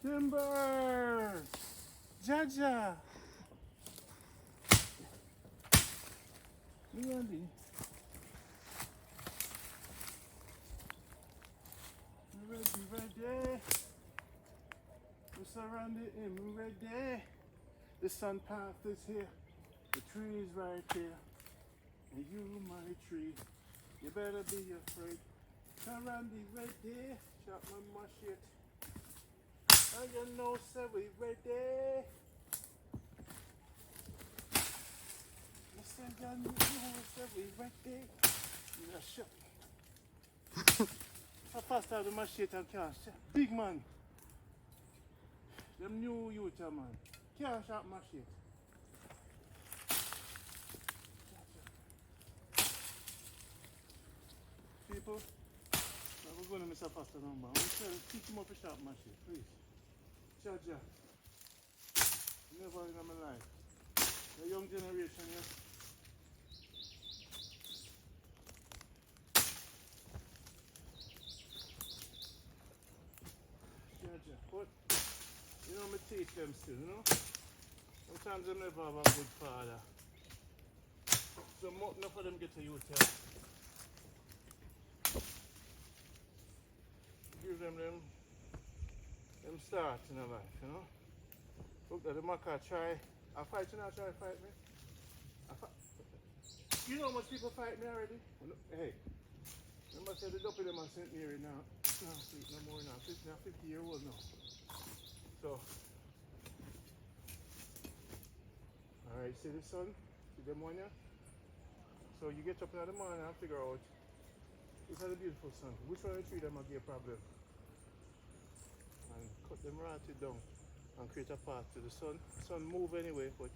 Timber! Jaja! Me Andy. Ready. We surrounded him, we ready. The sun path is here. The tree is right here. And you, my tree, you better be afraid. Randy ready. Chop my machete. And you know, say we ready. Listen, you know, say we ready. Yeah, shut. How fast are the machete and can't shot? Big man. Them new youth, man. Can't shot machete. People, we're going to miss a faster number. I'm trying to teach him up a sharp machete, please. Jaja. Never in my life. The young generation, yeah. Jaja. But, you know, I teach them still, you know. Sometimes they never have a good father. So, enough of them get to youth here. Give them start in their life, you know. Look at the maca try. I fight you now, try to fight me. You know how much people fight me already? Hey, remember I said the dopey them are sent me here now. No, sweet, no more now. 50-year-old now. So, alright, see the sun? See them one here? So you get up in the morning and figure out which are the beautiful sun. Which one of the three of them will give a problem? And cut them right down and create a path to the sun. The sun move anyway, but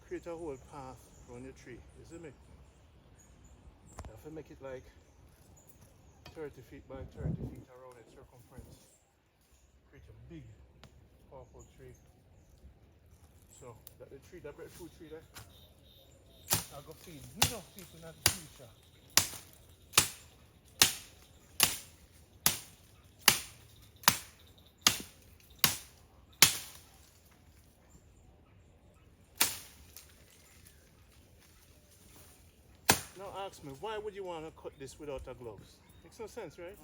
create a whole path around your tree. You see me? You have to make it like 30 feet by 30 feet around its circumference. Create a big, powerful tree. So that the tree, that breadfruit tree there, I'll go feed enough people in the future. Now ask me, why would you want to cut this without a gloves? Makes no sense, right?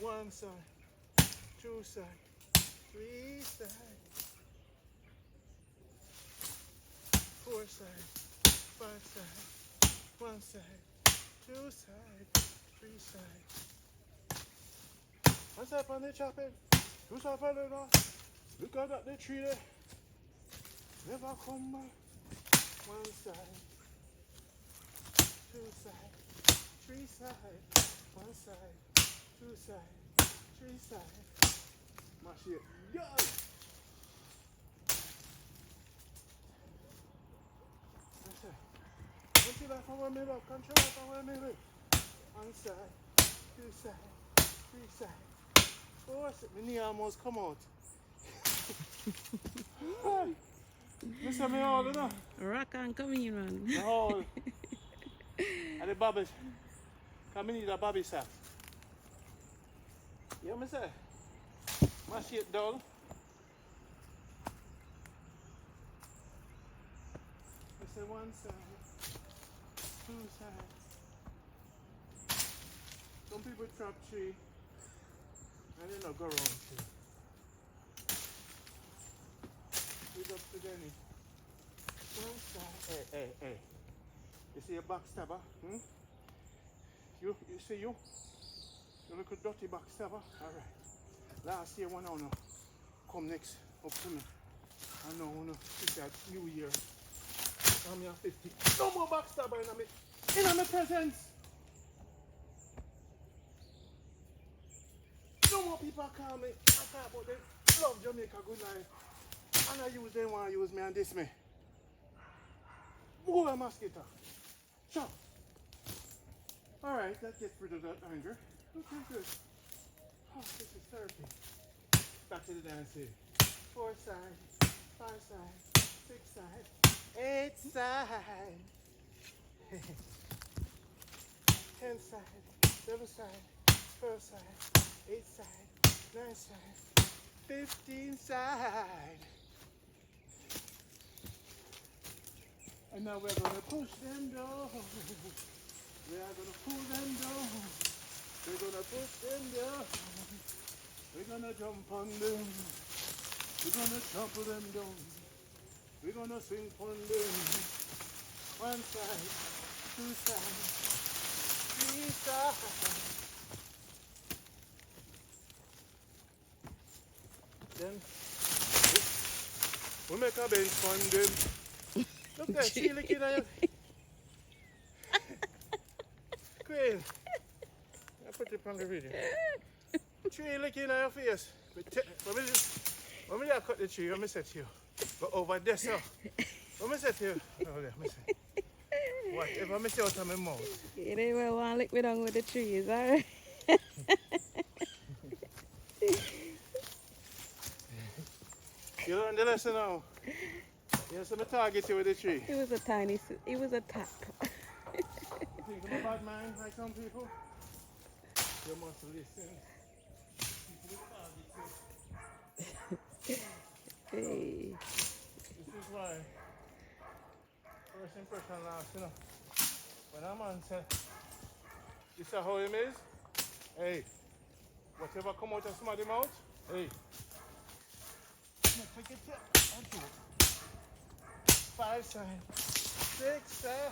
One side, two side, three side, four side, five side, one side, two side, three side. One side on the chopping, two side on the north. Look out at the tree there. Never come back. One side, two side, three side, one side, two side, three side. Mash it. Yo! Don't you like how I made up? Control like how I made it. One side, two side, three side. Oh, my knee almost come out. Listen me all, you know? Rock and come in, man. Oh. And the bobbies. Come in, need a bobby sack. You hear me say? Mash it down. I say one side, two sides. Some people trap tree and they not go around tree. Big up to Denny. One side. Hey. You see a backstabber? Hmm? You see you? You look a dirty backstabber? Alright. Last year one owner come next up to me. I know when it's that New Year. I'm here 50. No more backstabber in my presence. No more people call me. I talk about them. Love Jamaica, good life. And I use them want to use me and diss me. Boy, mosquito. Chop. Alright, that gets rid of that anger. Okay, good. Oh, this is therapy. Back to the dancing. 4 side, 5 side, 6 side, 8 side, 10 side, 7 side, 12 side, 8 side, 9 side, 15 side. And now we're gonna push them down. We are gonna pull them down. We're gonna push them down. We're gonna jump on them. We're gonna trample them down. We're gonna swing on them. 1 side, 2 sides, 3 sides. Then we make a bench on them. Look there, she licking at your Queen. I put it on the video. Tree licking at your face. When me cut the tree, let me say to you. But over there, sir. Let me say to you. Oh, let me say. Whatever I say out of my mouth. You don't even want to lick me down with the trees, alright? You learn the lesson now. You see me target you with the tree. It was a it was a tap. You think I'm a bad man like some people? You must listen. Hey. This is why first impression lasts, you know. When a man says, this is how him is, hey, whatever come out of somebody's mouth, hey, take it and do it. 5 side, 6 side.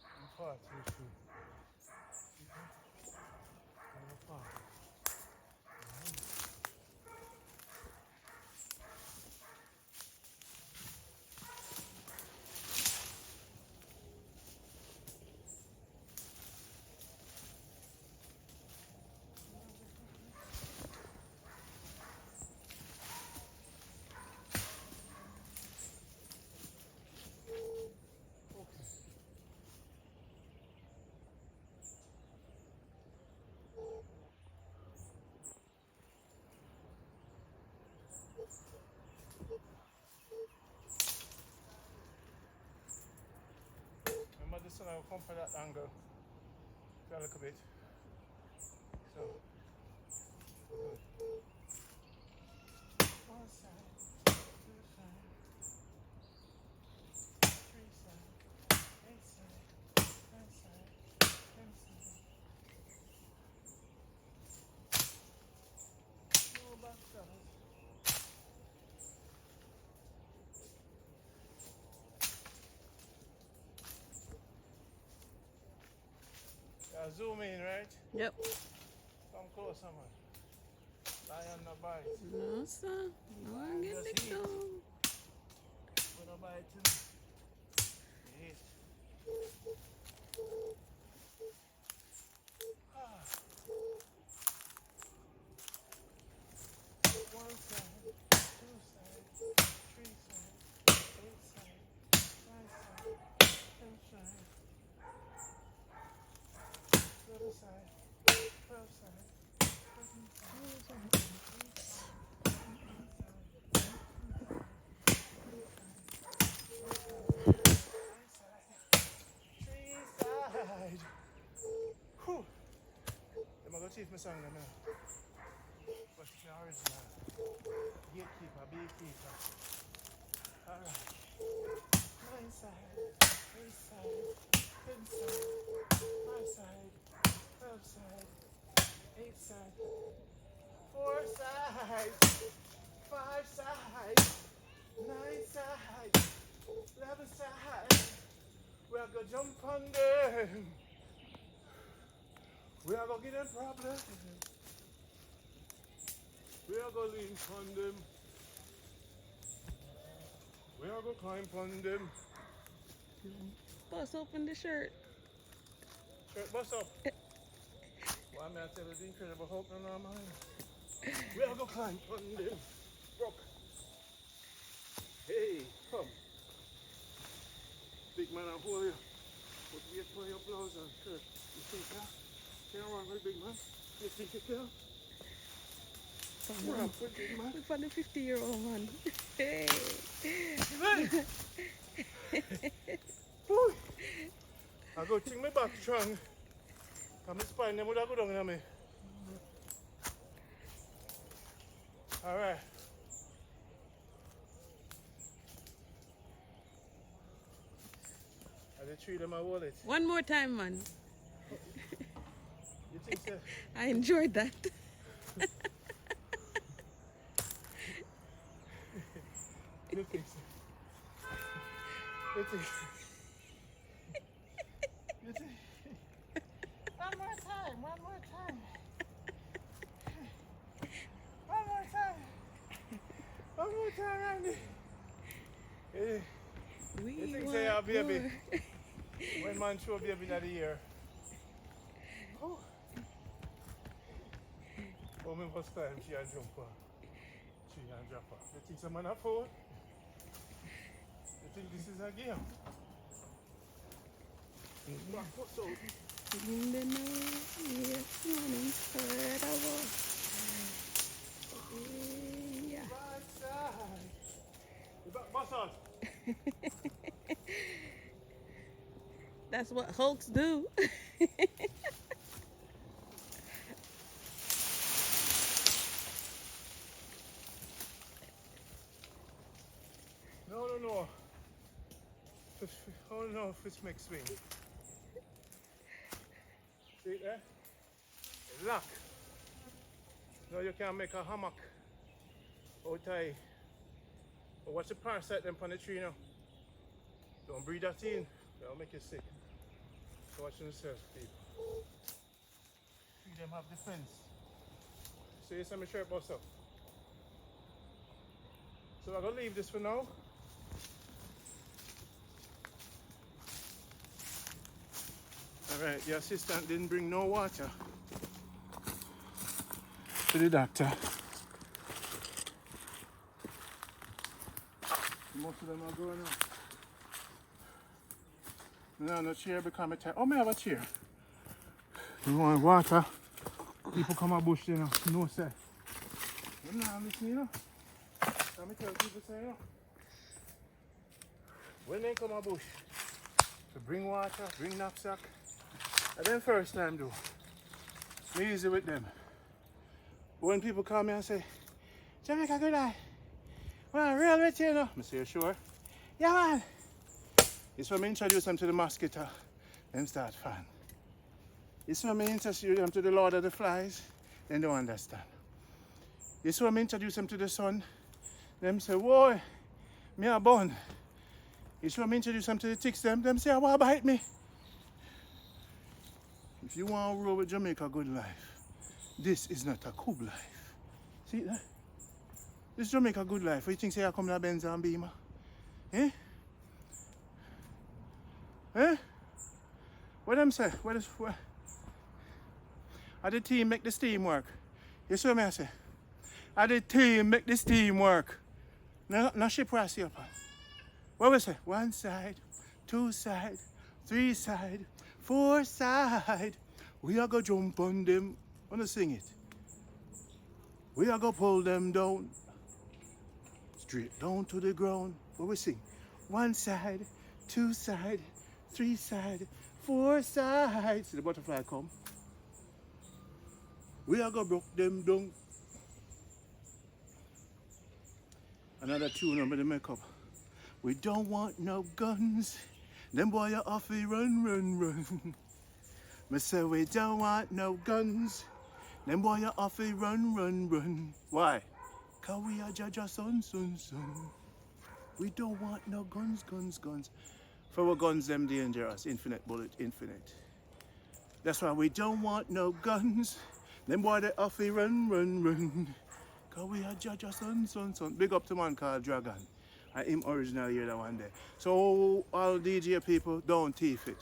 I'm far too soon. I'm far. Remember this one, I will come for that angle. Try a little bit. So, good. 1 side, 2 side, 3 side, 8 side, 9 side, 10 side. No back side. Yeah, zoom in, right? Yep. Come closer, man. Lie on the bite. No, sir. No, I'm getting it down. With a bite, you know. Yes. Ah. 1 side, 2 side, 3 side, 8 side, 9 side, 10 side, 7 side, 12 side, 13 side, 8 side, 3 side. Whew. I'm gonna go teach my song now. But it's the original. Gatekeeper, beekeeper. Alright. 9 side, 8 side, 10 side, 5 side, 12 side, 8 side, 4 sides, 5 sides, 9 sides, 11 sides. We are gonna jump on them. We are gonna get them problems. We are gonna lean on them. We are gonna climb on them. Bust open the shirt. Shirt bust up. Why may I tell you the incredible Hulk in our mind? We are gonna climb on them. Rock. Hey, come. Big man, I hold you. Put weight for your blouse and shirt. You think that? Can't run with big man. You think you can? Come Run on. with big man. Look for the 50-year-old man. Hey. Hey! Whew. I go think my back strong. And my spine them would have go down on me. Alright. I did treat them my wallet. One more time, man. You think so? I enjoyed that. You think so? You think so? You think? One more time, one more time. One more time. One more time, Randy. Hey, We you think want say you're a baby? more. When man show baby in the year. Oh. Oh, my first time she had jump off. She had drop off. You think someone a fool? You think this is a game? Back what's out? In the night, yes, morning, spread a walk. Yeah. Right side. You back boss out. That's what Hulks do. No. Oh no, fish make swing. See it there? Lock. Now you can make a hammock out high. But watch the parasite them on the tree now. Don't breathe that in, that'll make you sick. So watch yourself, people. See them have defense. So you see my shirt bust up. So I'm gonna leave this for now. Alright, the assistant didn't bring no water to the doctor. Most of them are going out. No chair become a tight. Oh, I have a chair. You want water? People come and bush, you know. No, sir. I'm not listening, you know. Let me tell people, say, you know. When they come and bush, to bring water, bring knapsack. And then first time, though, me easy with them. When people call me and say, Jamaica, good eye. Well, real with you, you know. I say, you sure? Yeah, man. It's when I introduce them to the mosquito, them start fan. It's when I introduce them to the Lord of the Flies, then they don't understand. It's when I introduce them to the sun, them say, whoa, me a bun. It's when I introduce them to the ticks, them say, I want to bite me. If you want to roll with Jamaica good life, this is not a good life. See that? This Jamaica good life. What you think say I come to Benz and Beamer? Eh? Eh? What them say? What? How the team make the steam work? You see what I say? How the team make the steam work? No ship where I see up on. What we say? One side, two side, three side, four side. We are gonna jump on them. Wanna sing it? We are gonna pull them down. Straight down to the ground. What we sing? One side, two side, three side, four sides. See the butterfly come. We are gonna broke them down. Another tune I'm gonna make up. We don't want no guns. Them boy are off run. Me say we don't want no guns. Them boy are off run. Why? Cause we are judge our son. We don't want no guns. For our guns, them dangerous. Infinite bullet, infinite. That's why we don't want no guns. Them boy they off run. Cause we are judge our son. Big up to man called Dragon. I am original here that one day. So all DJ people, don't thief it.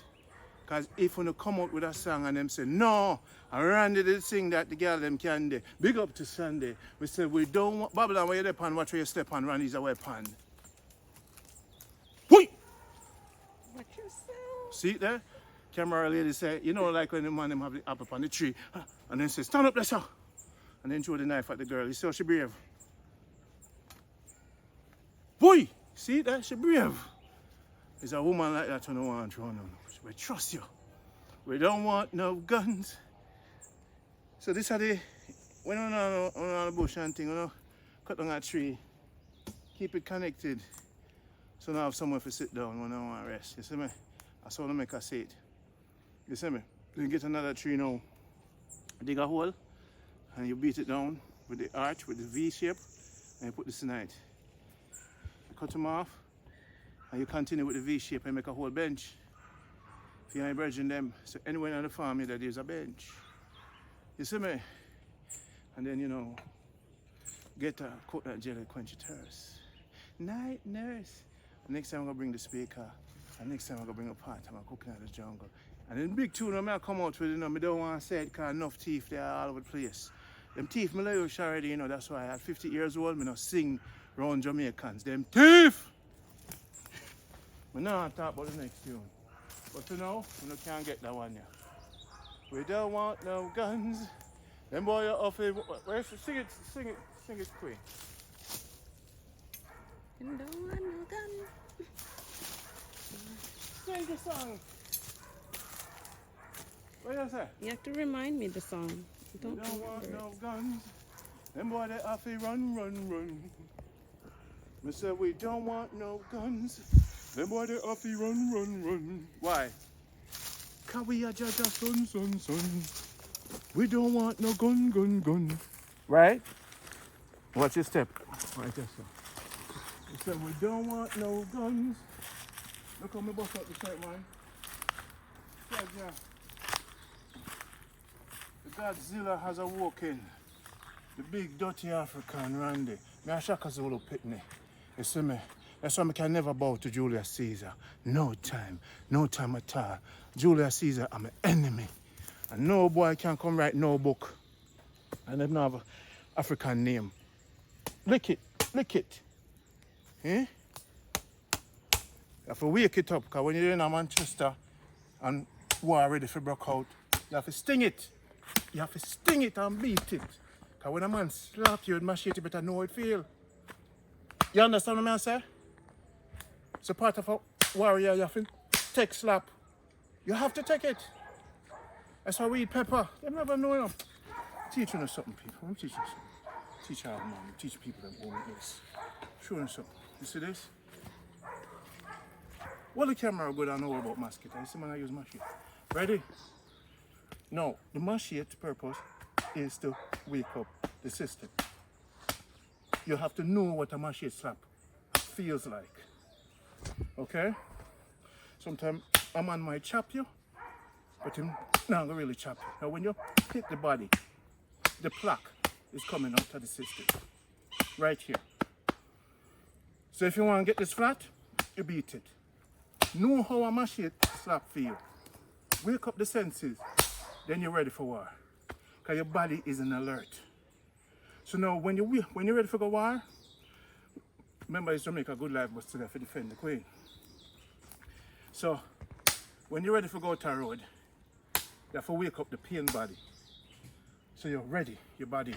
Cause if you come out with a song and them say, no, and Randy did sing that the girl them can do. Big up to Sunday. We say we don't want Babylon where you step on, watch where you step on, Randy's a weapon. Whee! Watch See it there? Camera lady say, you know, like when the man them have the apple on the tree, and then say, stand up there, sir. And then throw the knife at the girl. You see how she brave? Boy! See it there? She brave. It's a woman like that who don't want to throw them. We trust you. We don't want no guns. So this are the, when we're on the bush and thing, you know, cut down a tree, keep it connected. So now I have somewhere to sit down when I want to rest. You see me? That's how I make a seat. You see me? You get another tree now, dig a hole, and you beat it down with the arch, with the V shape, and you put this in it. You cut them off, and you continue with the V shape and make a whole bench. If you ain't bridging them, so anywhere on the farm that there's a bench. You see me? And then, you know, get a coconut jelly, quench your thirst. Night nurse. Next time I'm gonna bring the speaker, and next time I'm gonna bring a pot, I'm gonna cook in the jungle. And then big tune I'm gonna come out with, you know, I don't want to say it because enough teeth they are all over the place. Them teeth me lose already, you know, that's why at 50 years old, me not sing round Jamaicans. Them teeth! We now talk about the next tune. But you know, we can't get that one yet. We don't want no guns. Them boy are off it. Where's sing it quick. And don't want no gun. Sing the song. What you say? You have to remind me the song. We don't want no guns. Them boy they off it run. Me say we don't want no guns. Them boy they off it run. Why? Cause we are just a son. We don't want no gun. Right? Watch your step. Right there, sir. We said we don't want no guns. Look how me bust up the shirt, man. Yeah. The Godzilla has awoken. The big dirty African Randy. Me a Shaka Zulu pitney. You see me? That's why I can never bow to Julius Caesar. No time at all. Julius Caesar, I'm an enemy. And no boy can come write no book. And they don't have an African name. Lick it. Eh? You have to wake it up, because when you're in Manchester and war ready for break out, you have to sting it. You have to sting it and beat it. Because when a man slap you with machete, you better know how it feel. You understand what I say? It's a part of a warrior, you have to take slap. You have to take it. That's why we eat pepper. They never know enough. Teaching us something, people. I'm teaching you something. Teach our mom, teach people that own this. Show them something. You see this? Well, the camera good, I know about machete. You see when I use machete. Ready? No, the machete purpose is to wake up the system. You have to know what a machete slap feels like. Okay? Sometimes a man might chop you, but him not gonna really chop you. Now when you hit the body, the plaque is coming out of the system. Right here. So if you want to get this flat, you beat it. Know how a machete slap feel. Wake up the senses, then you're ready for war. Because your body is in alert. So now when you're ready for go war, remember it's Jamaica good life but still have to defend the queen. So when you're ready for go to a road, you have to wake up the pain body. So you're ready, your body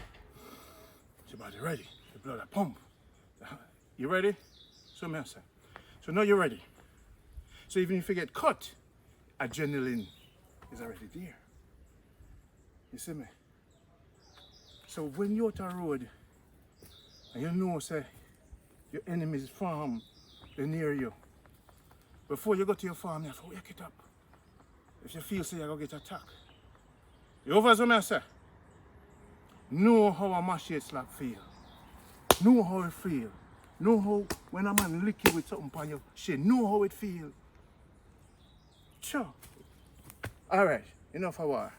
ready, the blood a pump. You ready? So me I say. So now you're ready. So even if you get cut, adrenaline is already there. You see me? So when you're at a road and you know say your enemy's farm, they're near you. Before you go to your farm, you have to wake it up. If you feel say you're going to get attacked. You over what I say? Know how a machete slap feel. Know how it feel. Know how when a man lick you with something on your shit, know how it feel. Sure. Alright, enough of war.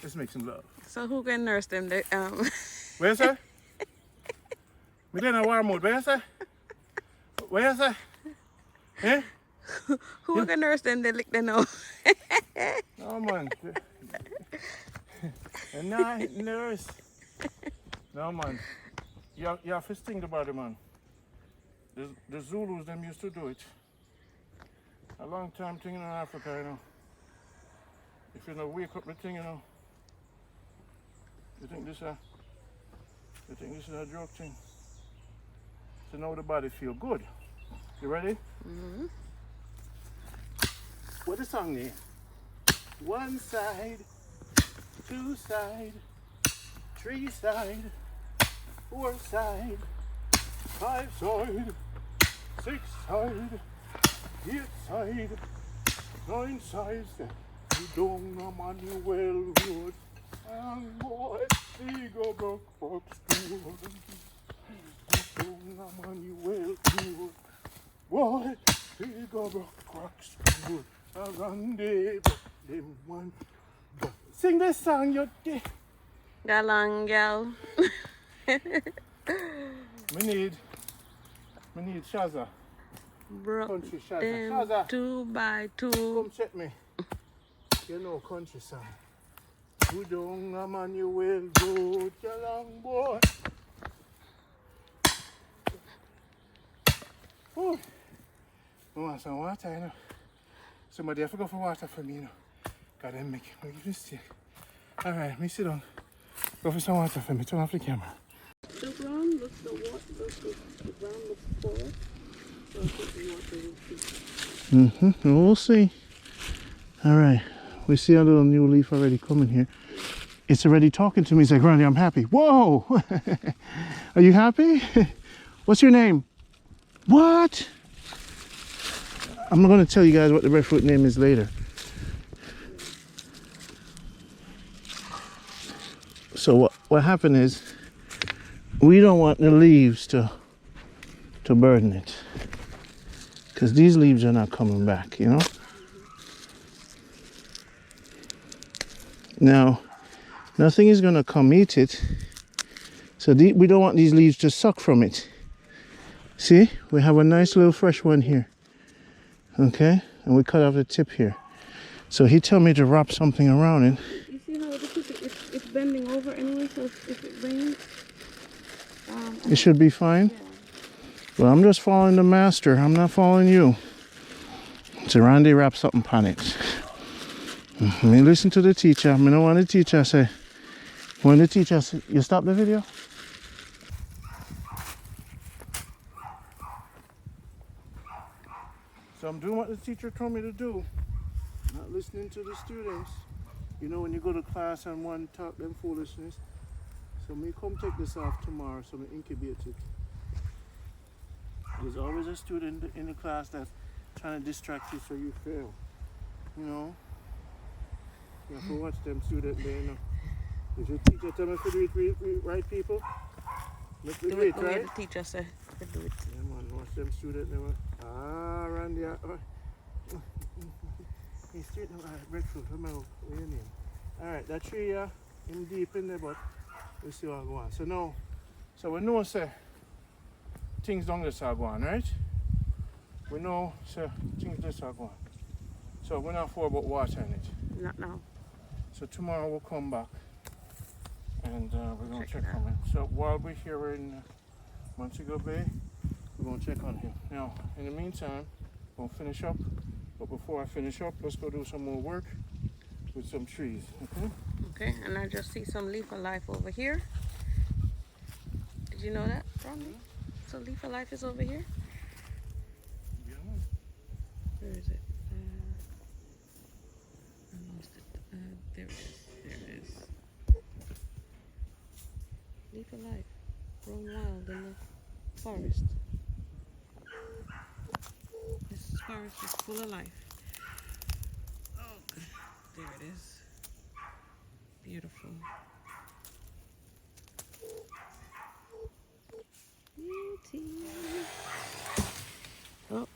Let's make some love. So who can nurse them? Where you say? We done a war mode, where you say? Where you say? Eh? Who can nurse them? They lick the nose. No man. Nah, nurse. No man. You have to think about it, man. The Zulus them used to do it. A long time thing in Africa, you know. If you don't wake up the thing, you know. You think this is a joke thing? So now the body feel good. You ready? Mm-hmm. What the song name? One side, two side, three side, four side, five side, six side, eight side, nine sides. You don't know Manuel Road. And boy, he go back school. You don't know Manuel Road. Boy, he go back school. Around them one. Sing this song, you dick. Galang gal. We need Shaza. Bro, Country Shaza. them Shaza, 2 by 2. come check me. You know country song. We don't know Manuel Road, you long boy. Ooh. I want some water, you know. Somebody have to go for water for me, you know. God, them make you mistake. Alright, let me sit down. Go for some water for me. Turn off the camera. The ground looks the ground looks full. So I think the water will be. We'll see. Alright. We see a little new leaf already coming here. It's already talking to me. It's like, Randy, I'm happy. Whoa! Are you happy? What's your name? What? I'm going to tell you guys what the breadfruit name is later. So what happened is, we don't want the leaves to burden it. Because these leaves are not coming back, you know? Now, nothing is going to come eat it. So we don't want these leaves to suck from it. See? We have a nice little fresh one here. Okay? And we cut off the tip here. So he told me to wrap something around it. You see how it's bending over anyway, so if it rains... it should be fine? Yeah. Well, I'm just following the master. I'm not following you. So Randy wrap something on it. Let me listen to the teacher. I don't want the teacher say. When the teacher say, you stop the video? So I'm doing what the teacher told me to do. Not listening to the students. You know when you go to class and one talk them foolishness. So me come take this off tomorrow so me incubate it. There's always a student in the class that's trying to distract you so you fail. You know? You have to watch them students there, you know. If your teacher tell me to do it right, people, make me do it, right? The teacher say, do it. Yeah, man, watch them students there. Ah, Randy, hey, straight now, Breadfruit, what's your name? Alright, that tree, in deep in there, but we'll see what go on. So now, so we know, say, things don't just go on, right? We know, say, things just go on. So we're not for about water in it. Not now. So tomorrow we'll come back and we're going to check on him. So while we're here in Montego Bay, we're going to check on him. Now, in the meantime, we'll finish up. But before I finish up, let's go do some more work with some trees. Okay? Okay, and I just see some leaf of life over here. Did you know that from me? So leaf of life is over here? Yeah. Where is it? I lost it. There it is. There it is. Leaf of life. Grown wild in the forest. This forest is full of life. Oh, there it is. Beautiful. Beauty. Oh.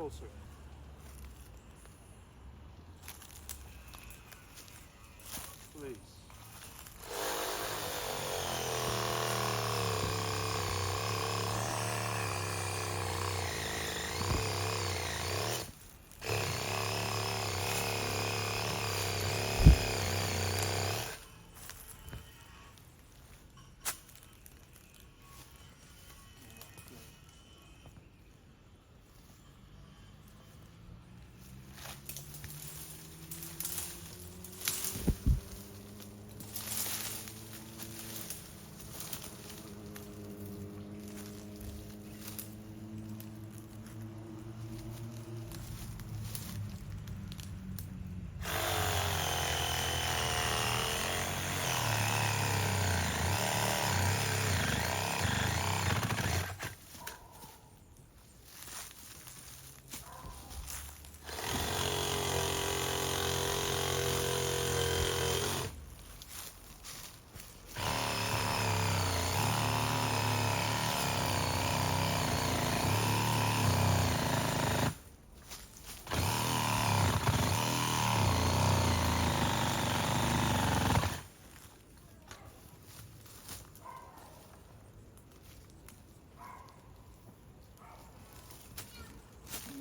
closer. Please.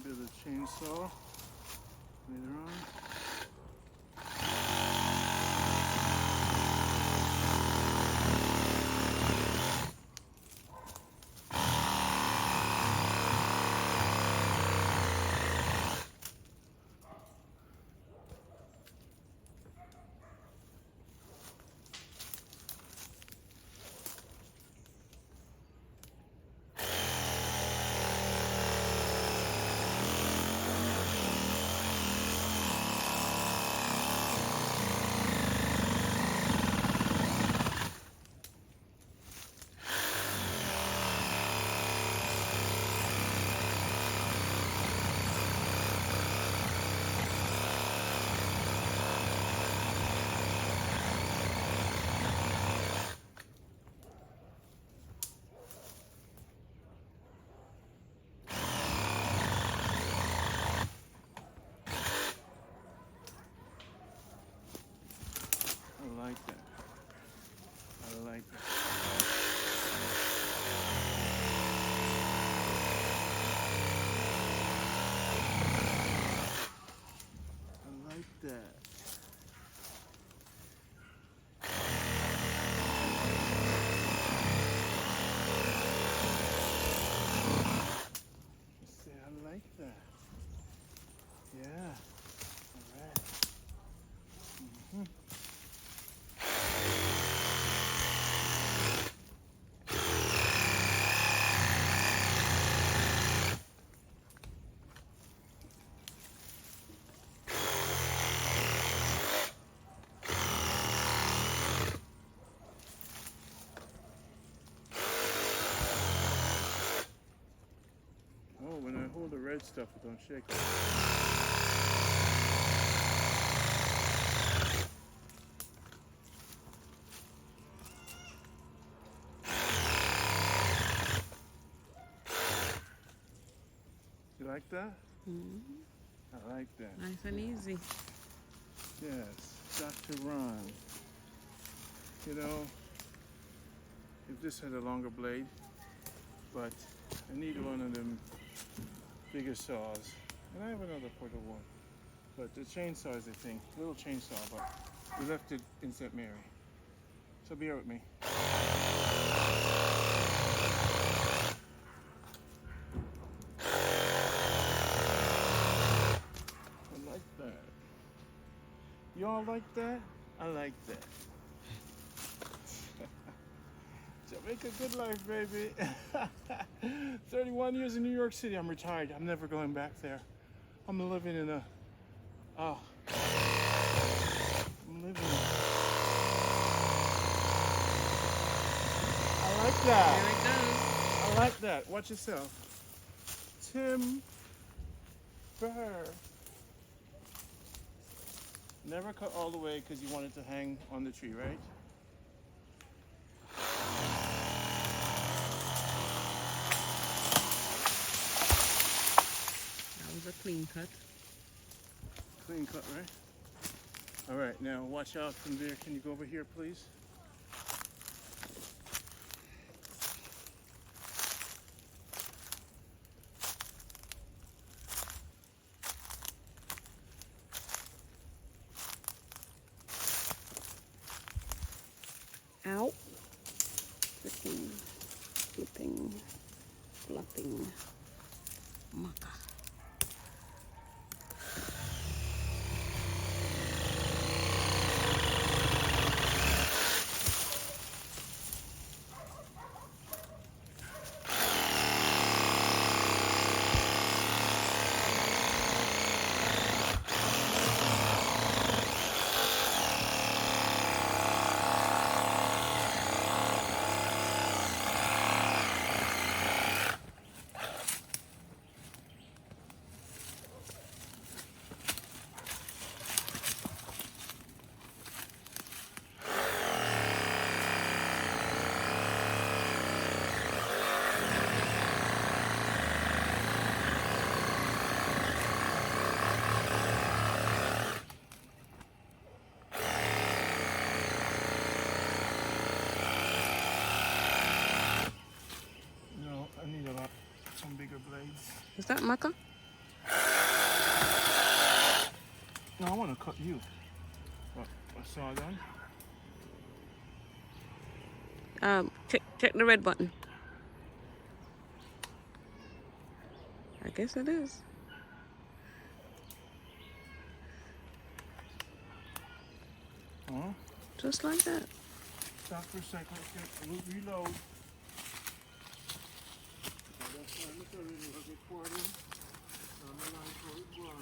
Maybe the chainsaw later on. I like that. I like that. I like that. See, I like that. Yeah. All right. Mm-hmm. Oh, when I hold the red stuff, it don't shake it. You like that? Mm-hmm. I like that. Nice and easy. Yes, Dr. Ron. You know, if this had a longer blade, but I need one of them bigger saws. And I have another portable one. But the chainsaw is the thing. Little chainsaw, but we left it in St. Mary. So bear with me. I like that. Y'all like that? I like that. Jamaica good life, baby. 31 years in New York City. I'm retired. I'm never going back there. I'm living in a... Oh. I'm living in... I like that. There it goes. I like that. Watch yourself. Tim Burr. Never cut all the way because you want it to hang on the tree, right? Now we clean cut. Clean cut, right? All right, now watch out from there. Can you go over here, please? Ow. Flipping, flipping, flapping. Maca. No, I need some bigger blades. Is that maca? No, I want to cut you. What? I saw that. Check the red button. I guess it is. Huh? Just like that. Stop for a second. Let's reload. That's why I'm going to get poured in. I'm going to pour it down.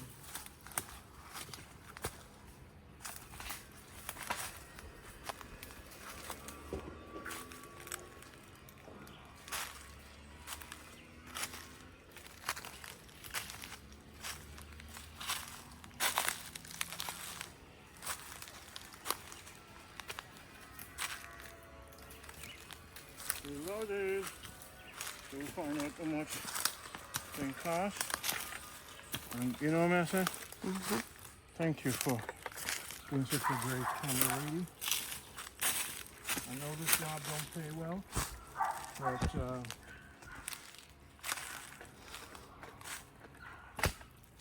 Reloaded. So we'll find out how much thing costs. And you know what I'm saying? Mm-hmm. Thank you for being such a great camera lady. I know this job don't pay well, but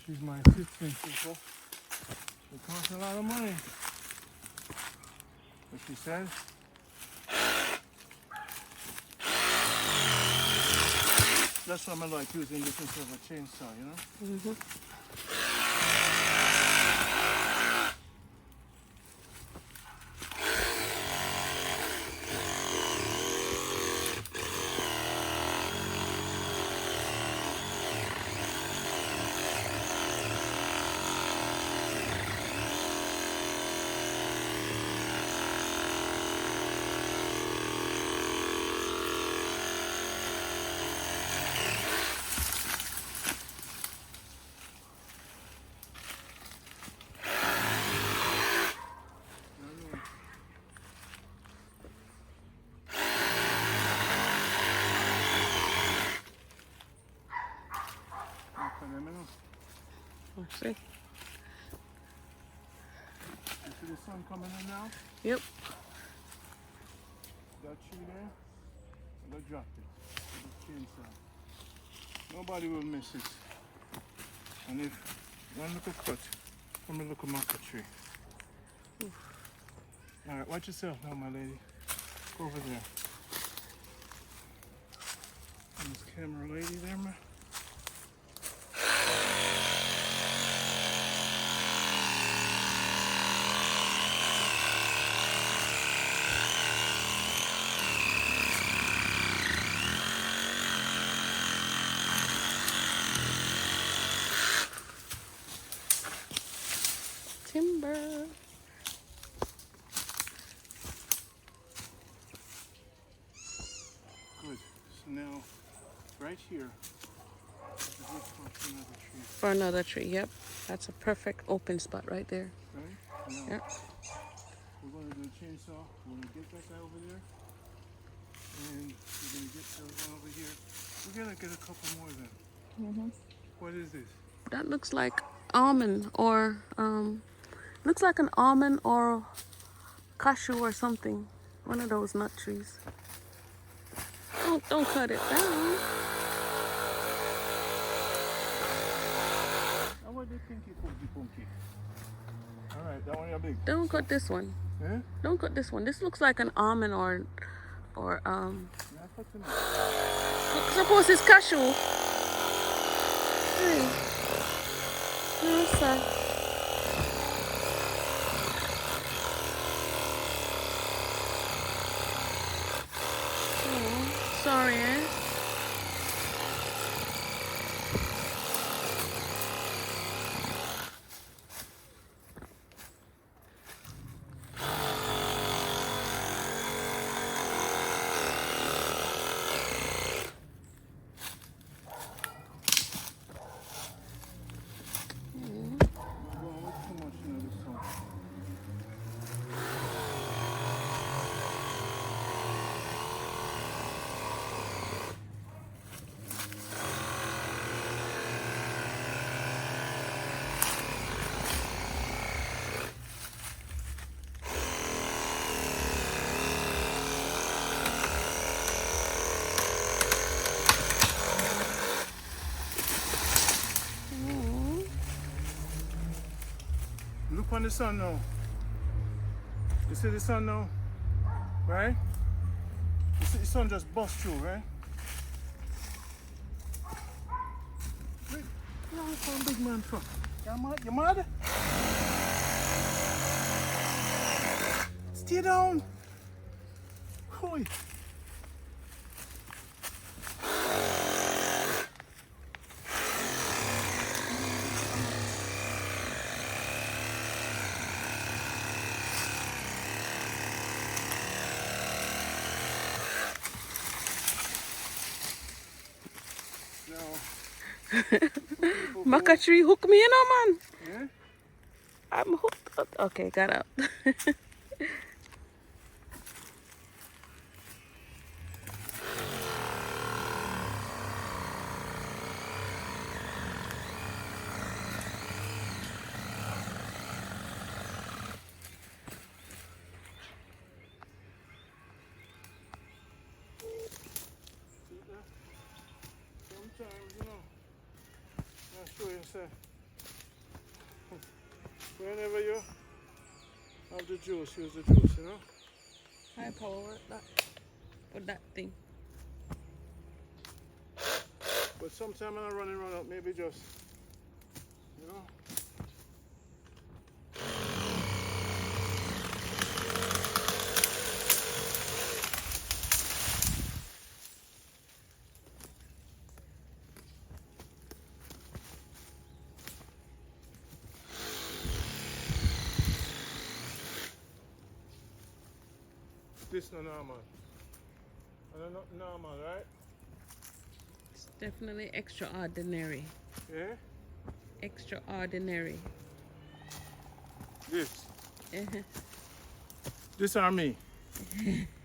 she's my assistant, people. It costs a lot of money. What she said. That's why I like using this instead of a chainsaw, you know? Mm-hmm. Let's see. You see the sun coming in now? Yep. That tree there? I dropped it with the chainsaw. Nobody will miss it. And if one little cut from a little maca tree. Alright, watch yourself now, my lady. Go over there. And this camera lady there, man. Timber. Good. So now, right here, is a good spot for another tree. For another tree, yep. That's a perfect open spot right there. Right? Now, Yep. we're going to do a chainsaw. We're going to get that guy over there. And we're going to get the one over here. We're going to get a couple more then. Mm-hmm. What is this? That looks like almond or looks like an almond or cashew or something. One of those nut trees. Don't cut it down. How would they think you punky? Alright, that one you're big. Don't cut this one. Eh? Don't cut this one. This looks like an almond or Yeah, cut them. suppose it's cashew. Hey. No, sir. Oh, sorry, eh? Look on the sun now. You see the sun now? Right? You see the sun just bust through, right? Wait, you know what big man from? You mad? Stay down. Hoy. Maca tree hook me in, man. Yeah? I'm hooked up. Okay, got out. Sometimes, you know, I show you, say, whenever you have the juice, use the juice, you know? High power for that thing. But sometimes when I run and run out, maybe just, you know? This no normal. And not normal, right? It's definitely extraordinary. Yeah? Extraordinary. This. This are me.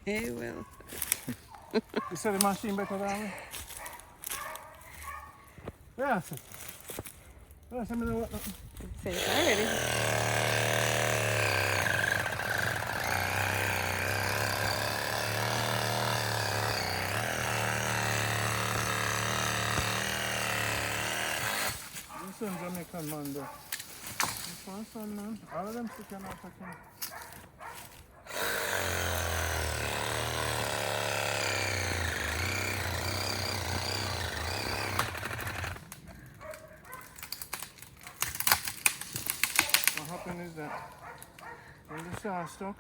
Hey, well. You sell the machine better than me? Yeah, sir. Yeah, send me the what? It's already. This one Jamaican man there. This one son man. All of them stick and not taking. What happened is that when the saw stuck,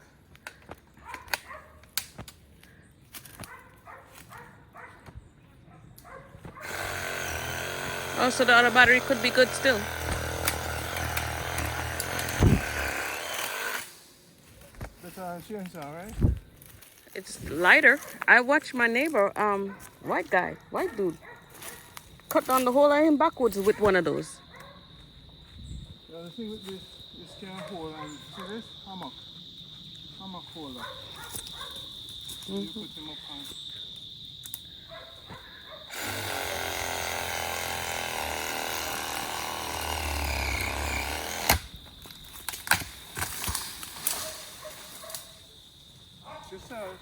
Oh, so the other battery could be good still. that's a chainsaw, right? It's lighter. I watched my neighbor, white dude, cut down the whole of him backwards with one of those. Yeah, the thing with this can hold and see this? Hammock holder. So you put them up on. yourself.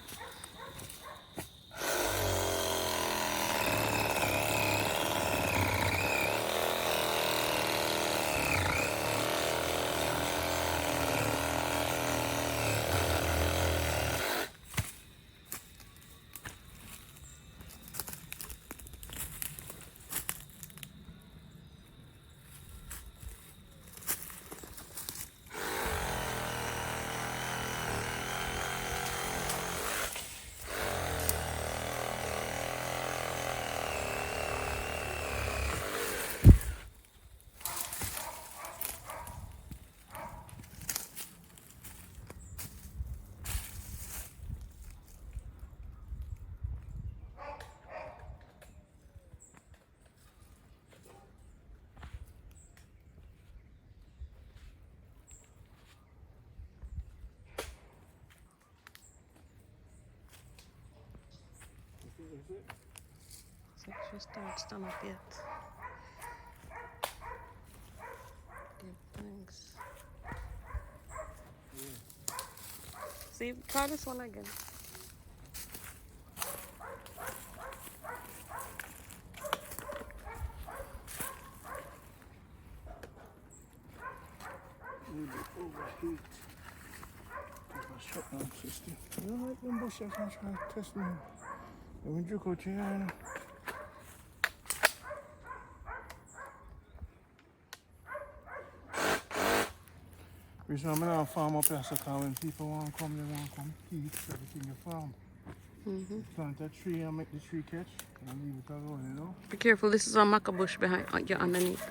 Is it? So she starts stand up yet. Give thanks. Yeah. See, try this one again. Really overheat. Shut down system. You don't like them bushes and try to test me. Let me drink out here. Reason I'm not farm up here, so when people want to come, they want to come eat everything you farm. Plant a tree and make the tree catch and leave it alone, you know? Be careful, this is a maca bush behind you underneath.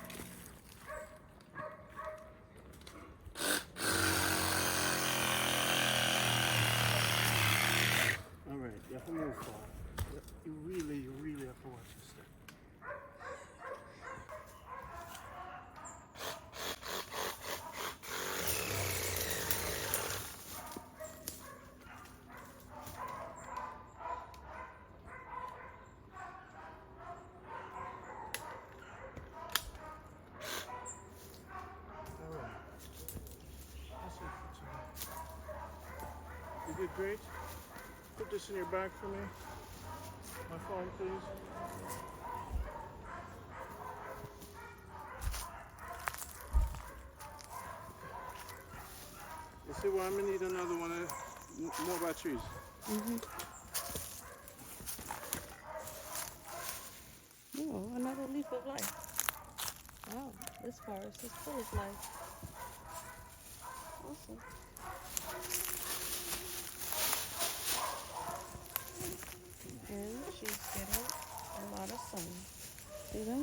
Alright, you have to move forward. You really have to watch this step. Alright. That's it for today. You did great. Put this in your bag for me. My phone, please. You see why I'm gonna need another one of more batteries. Oh, another leaf of life. Wow, this forest is full of life. Awesome. And she's getting a lot of sun. See them?